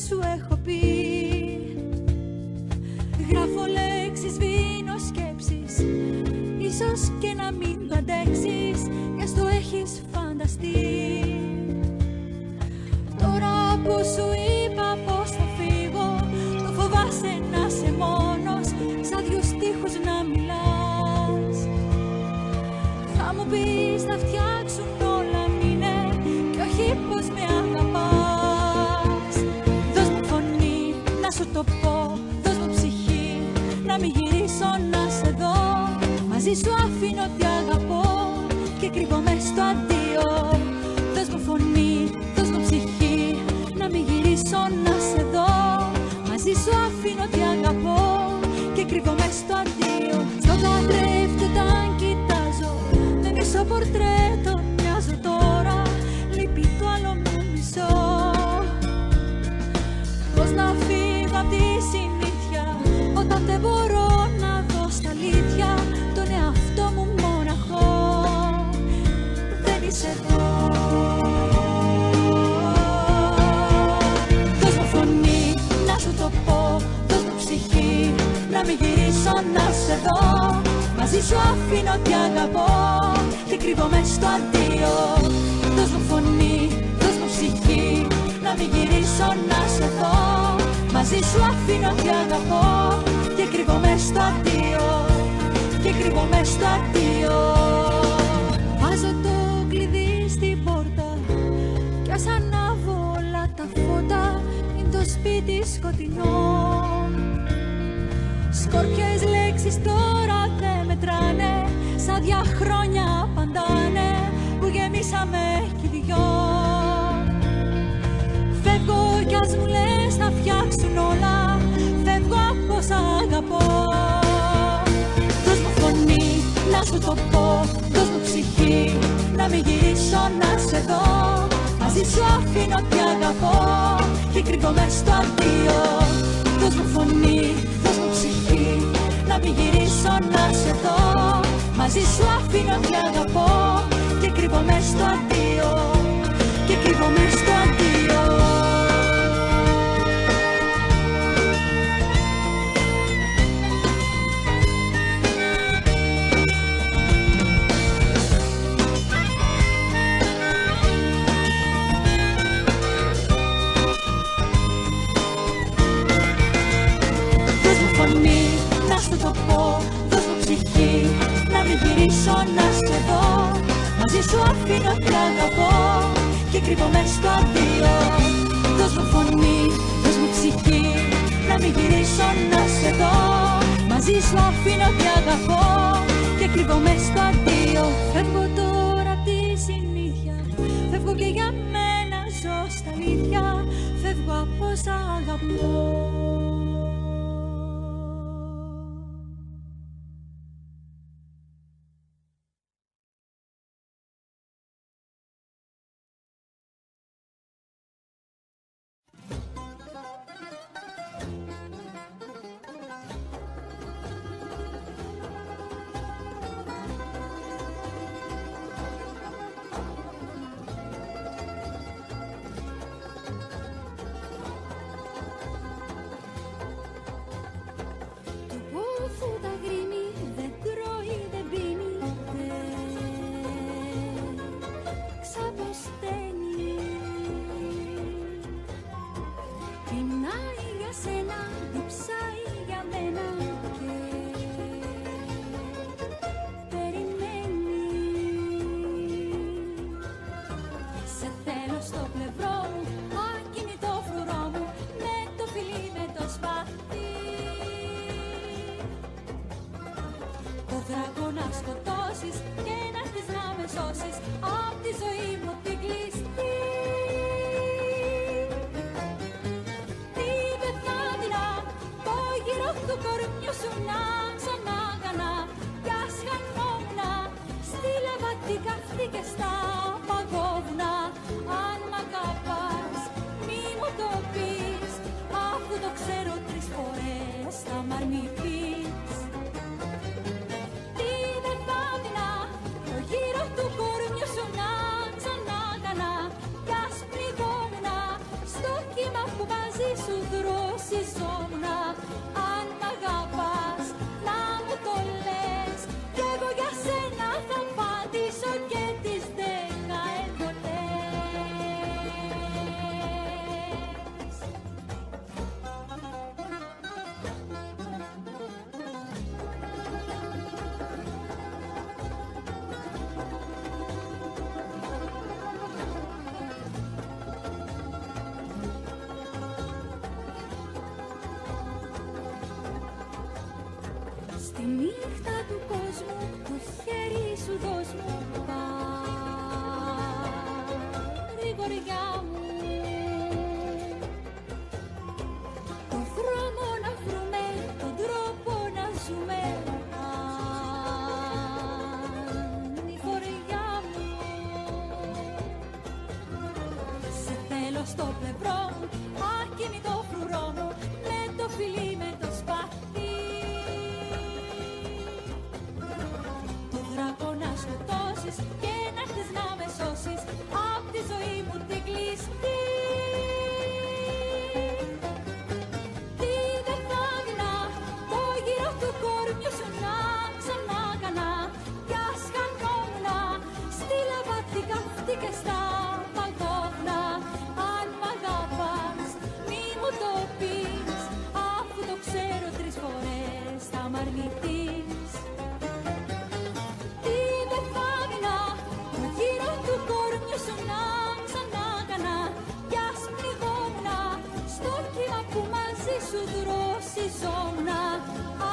σου έχω πει. Γράφω λέξεις, βίνω σκέψεις, ίσως και να μην το αντέξεις, κι ας το έχεις φανταστεί. Τώρα που σου είπα πως θα φύγω, το φοβάσαι να είσαι μόνος, σαν δυο στίχους να μιλάς. Θα μου πεις θα φτιάξουν όλα, μείνε, κι όχι πως με αγαπάς. Δώσ' μου φωνή να σου το πω, δώσ' μου ψυχή να μην γυρίσω να σε δω. Μαζί σου αφήνω τι αγαπώ και κρύβω μες στο αντίο. Δώσ' μου φωνή, δώσ' μου ψυχή να μην γυρίσω να σε δω. Μαζί σου αφήνω τι αγαπώ και κρύβω μες στο αντίο. Στον καθρέφτη όταν κοιτάζω, με μισό πορτρέτο μοιάζω τώρα, λείπει το άλλο μου μισό. Πώς να φύγω απ' τη συνήθεια, όταν δεν μπορώ να δω στα αλήθεια τον εαυτό μου μοναχό. Δεν είσαι εδώ. Δώσ' μου φωνή να σου το πω, δώσ' μου ψυχή να μην γυρίσω να σε δω. Μαζί σου αφήνω τι αγαπώ και κρύβω μες στο αντίο. Δώσ' μου φωνή, δώσ' μου ψυχή να μην γυρίσω να σε δω. Μαζί σου αφήνω τι αγαπώ και κρύβω μες στο αντίο, και κρύβω μες στο αντίο. Βάζω το κλειδί στην πόρτα κι ας ανάβω όλα τα φώτα, είναι το σπίτι σκοτεινό. Σκόρπιες λέξεις τώρα δεν μετράνε, σαν διαχρόνια απαντάνε που γεμίσαμε κι οι δυο. Φεύγω κι ας μου λες θα φτιάξουν όλα, φεύγω από σ' αγαπώ. Δώσ' μου φωνή να σου το πω, δώσ' μου ψυχή να μην γυρίσω να σε δω. Μαζί σου αφήνω τι αγαπώ και κρύβω μες στο αντίο. Δώσ' μου φωνή, δώσ' μου ψυχή να μην γυρίσω να σε δω. Μαζί σου αφήνω τι αγαπώ και κρύβω μες στο αντίο, και κρύβω μες στο αντίο. Να σου το πω, δώσ' μου ψυχή να μην γυρίσω να σε δω. Μαζί σου αφήνω τι αγαπώ και κρύβω μες στο αντίο. Δώσ' μου φωνή, δώσ' μου ψυχή να μην γυρίσω να σε δω. Μαζί σου αφήνω τι αγαπώ και κρύβω μες στο αντίο. Φεύγω τώρα απ' τη συνήθεια, φεύγω και για μένα ζω στα αλήθεια. Φεύγω από σ' αγαπώ. γοριά μου. Το δρόμο να βρούμε, τον τρόπο να ζούμε. Η γοριά μου. Σε θέλω στο πλευρό μου, ακίνητο φρουρό μου, με το φιλί, με το σπαθί. Το δράκο να σκοτώσεις και να έρθεις να με σώσεις απ' τη ζωή μου την κλειστή. Τι δεν θα δεινά το γύρο του κορμιού σου να ξανάκανα κι ας χανόμουνα στη λαβάτικα αυτή και στα παγόβουνα. Αν μ' αγαπάς μη μου το πεις, αφού το ξέρω 3 φορές θα μ' αρνηθείς. Τι δεν θα δεινά το γύρο του κορμιού σου να ξανάκανα κι ας πνιγόμουνα στο κύμα που μαζί σου δροσιζόμουνα.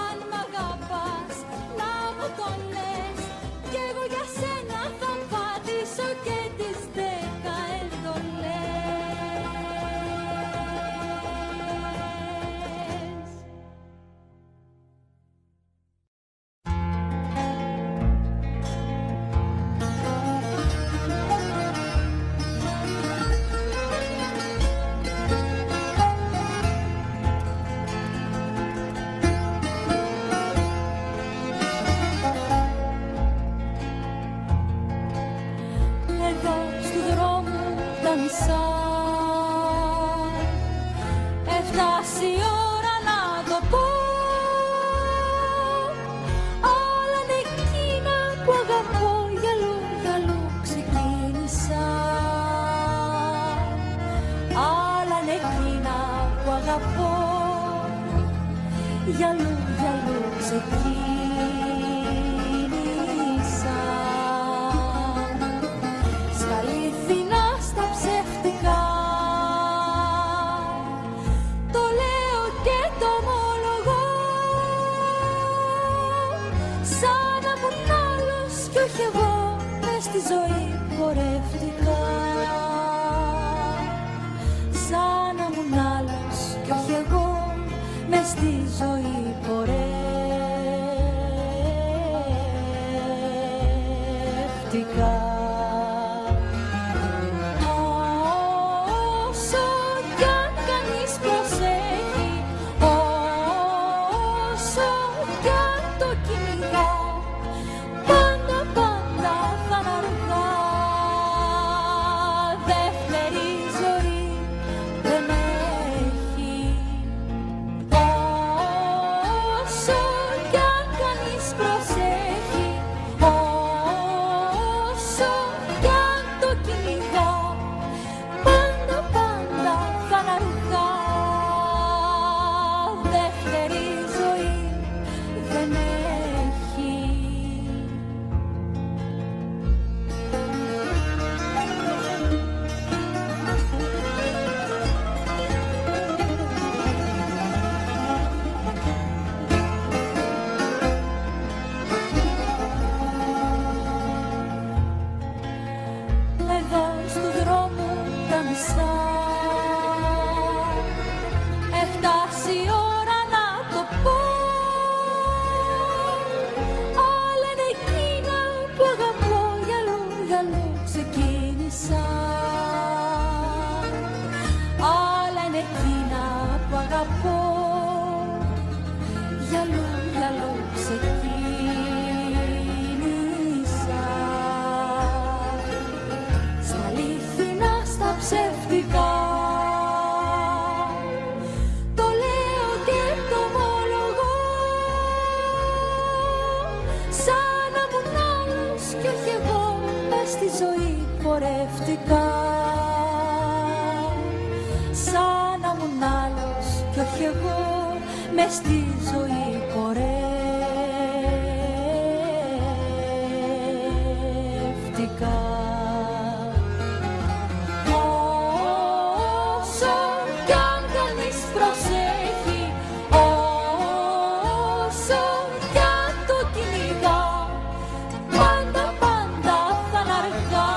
Αν μ' αγαπάς να μου το λες κι εγώ για σένα θα πατήσω και τις 10 εντολές. Εδώ στου δρόμου τα μισά, έφτασε η ώρα να το πω. Όλα είναι εκείνα που αγαπώ, γυαλού, γυαλού ξεκίνησα. Άλλα είναι εκείνα που αγαπώ, γυαλού, γυαλού ξεκίνησα. Στα αληθινά, στα ψεύτικα, το λέω και το ομολογώ. Σαν να ήμουν άλλος κι όχι εγώ, μες στη ζωή πορεύτηκα. Σαν να ήμουν άλλος κι όχι εγώ, μες στη ζωή πορεύτηκα. Όσο κι αν κανείς προσέχει, όσο κι αν το κυνηγά, πάντα, πάντα θα είναι αργά. Δεύτερη ζωή δεν έχει. Όσο κι αν κανείς προσέχει, όσο κι αν το κυνηγά, πάντα, πάντα θα είναι αργά. Δεύτερη ζωή δεν έχει. Εδώ στου δρόμου τα μισά, έφτασε η ώρα να το πω. Όλα είναι εκείνα που αγαπώ, γυαλού, γυαλού ξεκίνησα. Άλλα είναι εκείνα που αγαπώ, γυαλού, γυαλού ξεκίνησα. Στα αληθινά, στα ψεύτικα, το λέω και το ομολογώ. Σαν να ήμουν άλλος κι όχι εγώ, μες στη ζωή πορεύτηκα. Σαν να ήμουν άλλος κι όχι εγώ, μες στη ζωή πορεύτηκα. Όσο κι αν κανείς προσέχει, όσο κι αν το κυνηγά, πάντα, πάντα θα είναι αργά.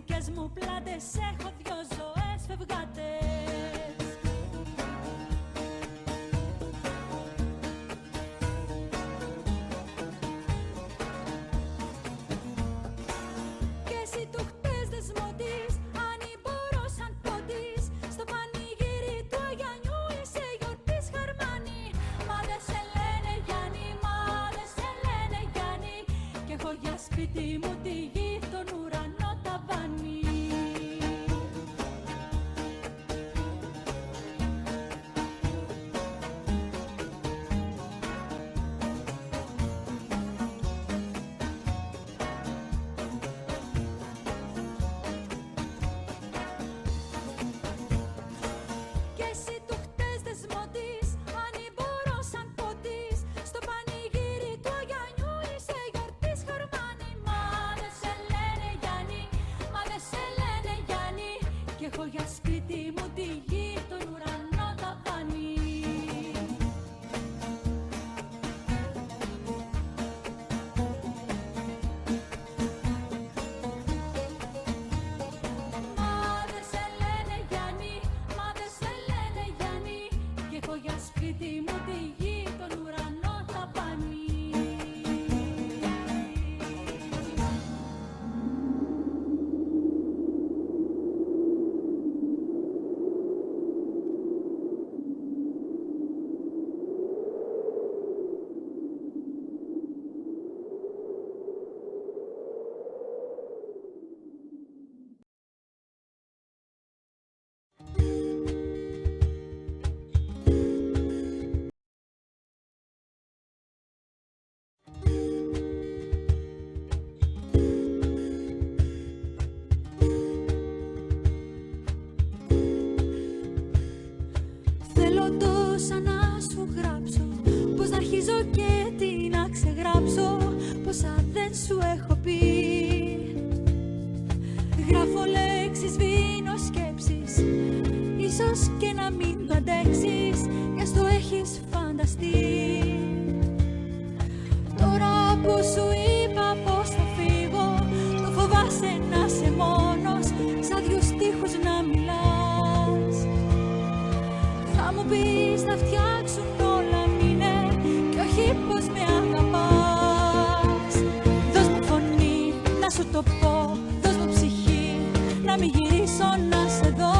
δικές μου πλάτες έχω δυο ζωές φευγάτες. Και εσύ του χτες δεσμωτής, αν μπορώ σαν πότης, στο πανηγύρι του Αγιανιού είσαι γιορτής χαρμάνι. Μα δε σε λένε Γιάννη, μα δε σε λένε Γιάννη, κι έχω για σπίτι μου τη γη, τον ουρανό ταβάνι. Και εσύ του χτες δεσμωτής, αν μπορώ σαν πότης, στο πανηγύρι του Αγιανιού είσαι γιορτής χαρμάνι. Μα δε σε λένε Γιάννη, μα δε σε λένε Γιάννη, κι έχω για σπίτι μου τη γη, τον ουρανό ταβάνι. Μα δε σε λένε Γιάννη, μα δε σε λένε Γιάννη, κι έχω για σπίτι μου τη γη, τον ουρανό ταβάνι. Θέλω τόσα να σου γράψω, πως να αρχίζω και τι να ξεγράψω, πόσα δεν σου έχω πει. Γράφω λέξεις, βίνω σκέψεις, ίσως και να μην το αντέξεις, κι ας το έχεις φανταστεί. Τώρα που σου είπα πως θα φύγω, το φοβάσαι να είσαι μόνος, σαν δυο στίχους να μιλάς. Θα μου πεις να φτιάξουν όλα μήνε, κι όχι πως με αγαπάς. Δώσ' μου φωνή να σου το πω, δώσ' μου ψυχή να μην γυρίσω να σε δω.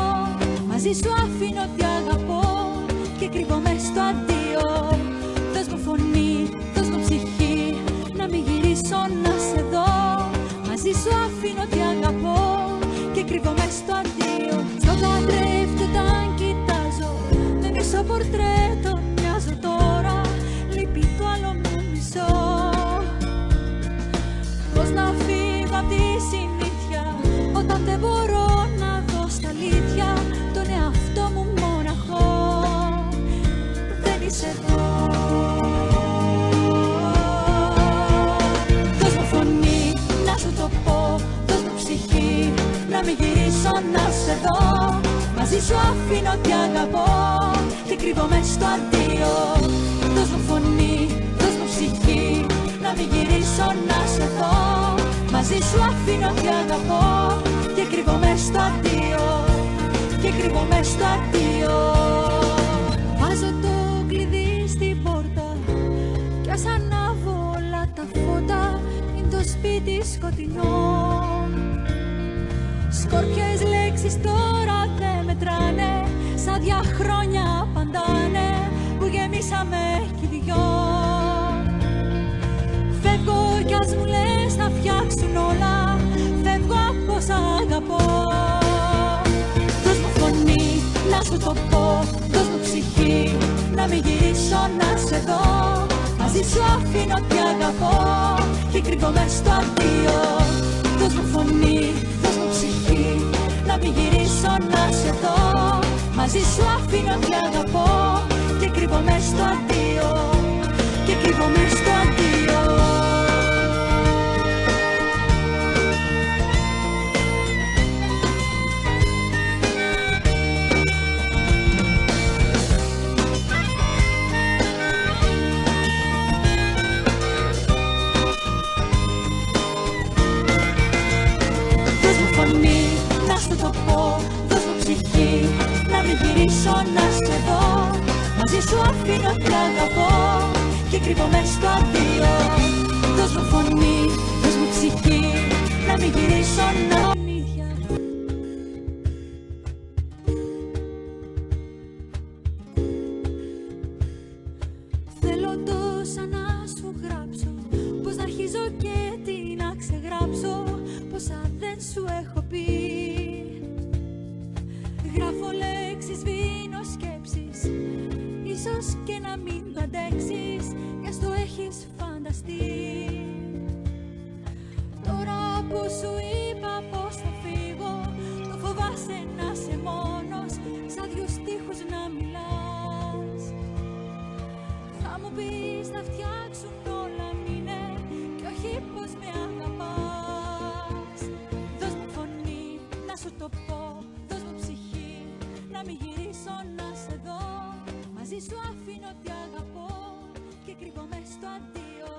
Μαζί σου αφήνω τι αγαπώ και κρύβω μες στο αντίο. Δώσ' μου φωνή, δώσ' μου ψυχή να μην γυρίσω να σε δω. Μαζί σου αφήνω τι αγαπώ και κρύβω μες στο αντίο. Στο καθρέφτη όταν κοιτάζω, με μισό πορτρέτο μοιάζω τώρα, λείπει το άλλο μου μισό. Πώς να φύγω απ' τη συνήθεια, όταν δεν μπορώ να δω στα αλήθεια τον εαυτό μου μοναχό. Δεν είσαι εδώ. Δώσ' μου φωνή να σου το πω, δώσ' μου ψυχή να μην γυρίσω να σε δω. Μαζί σου αφήνω τι αγαπώ και κρύβω μες στο αντίο. Δώσ' μου φωνή, δώσ' μου ψυχή να μην γυρίσω να σε δω. Μαζί σου αφήνω τι αγαπώ και κρύβω μες στο αντίο, και κρύβω μες στο αντίο. Βάζω το κλειδί στην πόρτα κι ας ανάβω όλα τα φώτα, είναι το σπίτι σκοτεινό. Σκόρπιες λέξεις τώρα δεν μετράνε, σαν διαχρόνια απαντάνε που γεμίσαμε κι οι δυο. Φεύγω κι ας μου λες να φτιάξουν όλα, φεύγω από σ' αγαπώ. Δώσ' μου φωνή να σου το πω, δώσ' μου ψυχή να μην γυρίσω να σε δω. Μαζί σου αφήνω τι αγαπώ και κρύβω μες στο αντίο. Δώσ' μου φωνή, δώσ' μου ψυχή να μην γυρίσω να σε δω. Μαζί σου αφήνω τι αγαπώ και κρύβω μες στο αντίο, και κρύβω μες στο αντίο. Δώσ' μου φωνή γυρίσω να σε δω. Μαζί σου αφήνω τι αγαπώ και κρύβω μες στο αντίο. Δώσ' μου φωνή, δώσ' μου ψυχή, να μην γυρίσω να ίδια. Θέλω τόσα να σου γράψω, πως να αρχίζω και τι να ξεγράψω, πόσα δεν σου έχω πει. Γράφω λέξεις, βίνω σκέψεις, ίσως και να μην το αντέξεις, κι ας το έχεις φανταστεί. Τώρα που σου είπα πως θα φύγω, το φοβάσαι να είσαι μόνος, σαν δυο στίχους να μιλάς. Θα μου πεις να φτιάξουν όλα μείνε, κι όχι πως με αγαπάς. Δώσ' μου φωνή να σου το πω, δώσ' μου ψυχή, να μην γυρίσω να σε δω. Μαζί σου αφήνω τι αγαπώ και κρύβω μες στο αντίο.